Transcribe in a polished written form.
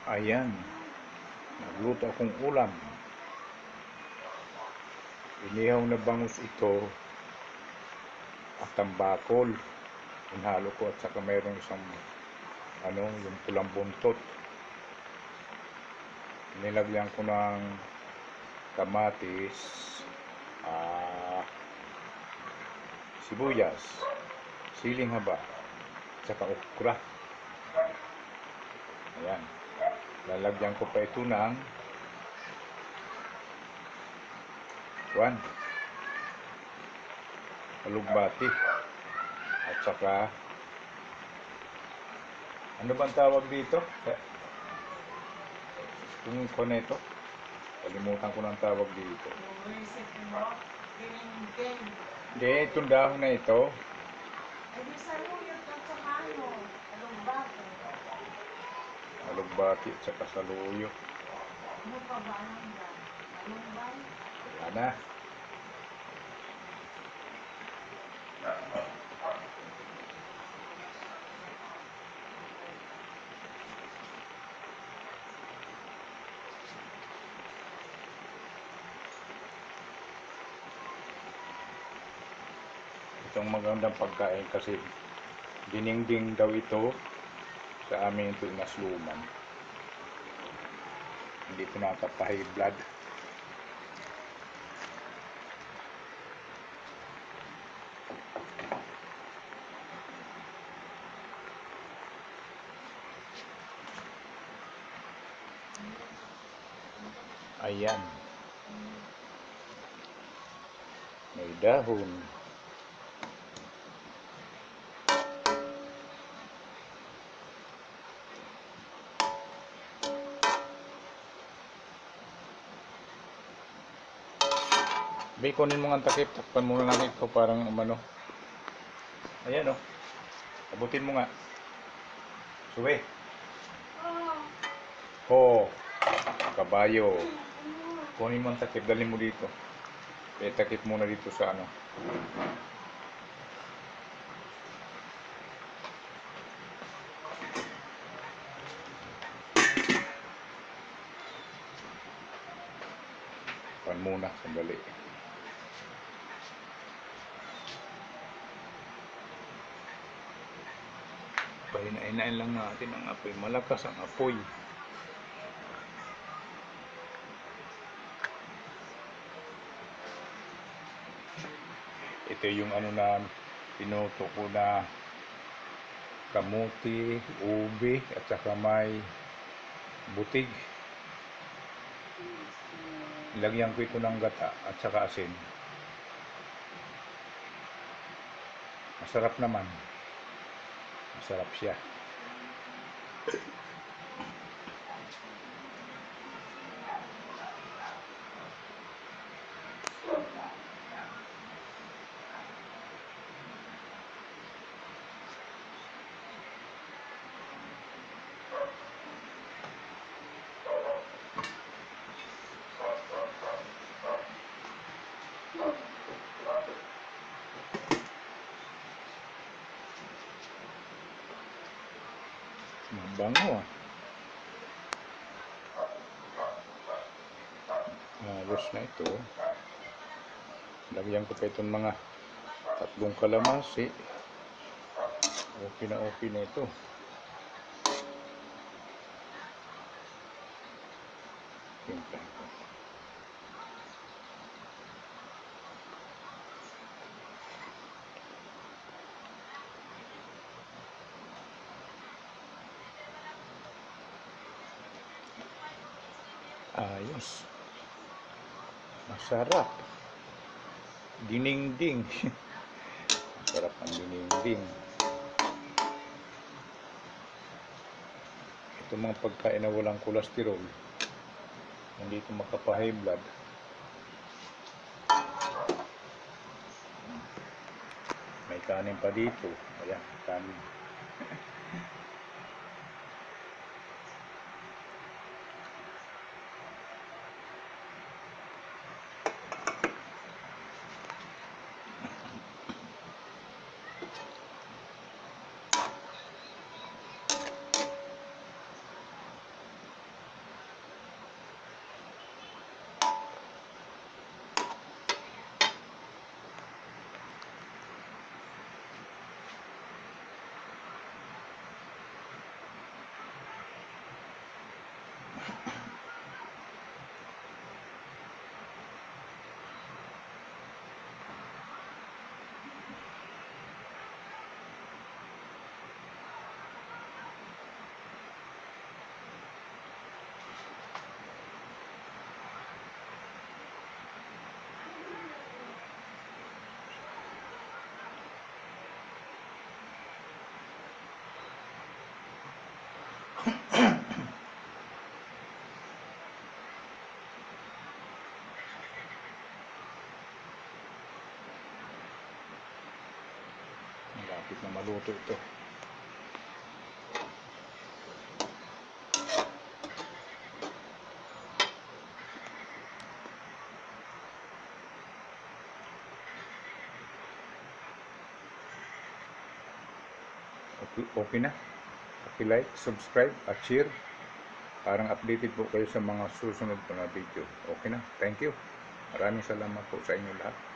Ayan, nagluto akong ulam. Inihaw na bangus ito at tambakol. Inhalo ko at saka mayroong isang yung pulang buntot. Nilagyan ko ng kamatis, sibuyas, siling haba, at saka okra. Ayan. Lalagyan ko pa ito ng alugbati at saka ano bang tawag dito? Kung ko na ito, kalimutan ko ng tawag dito. Hindi, itong dahon na ito. Alugbati at saka saluyot. Ano pa ba ang alugbay? Ana. Itong magandang pagkain kasi diningding daw ito sa amin ito inasluman. Hindi pinatapahay blood. Ayan. May dahon. Kunin mo nga ang takip. Takpan muna natin ito parang umano. Ayan o. Abutin mo nga. Suwe. Ho. Kabayo. Kunin mo ang takip. Dalhin mo dito. Takip muna dito sa ano. Takpan muna. Sandali. Pahinain lang natin ang apoy. Malakas ang apoy. Ito yung ano na pinuto ko na kamuti, ube, at saka may butig. Lagyan ko ito ng gata at saka asin. Masarap naman. Masarap siya. Mabango ah. Ayos na ito. Lagyan ko pa itong mga 3 kalamansi. Okay na ito. Timplahan ko. Ayos. Masarap. Diningding. Masarap ang diningding. Ito mga pagkain na walang kolesterol. Hindi ito makapa-high blood. May kanin pa dito. Ayan, kanin. Malapit na maluto ito. Okay na. Paki-like, subscribe at share. Parang updated po kayo sa mga susunod po na video. Okay na. Thank you. Maraming salamat po sa inyo lahat.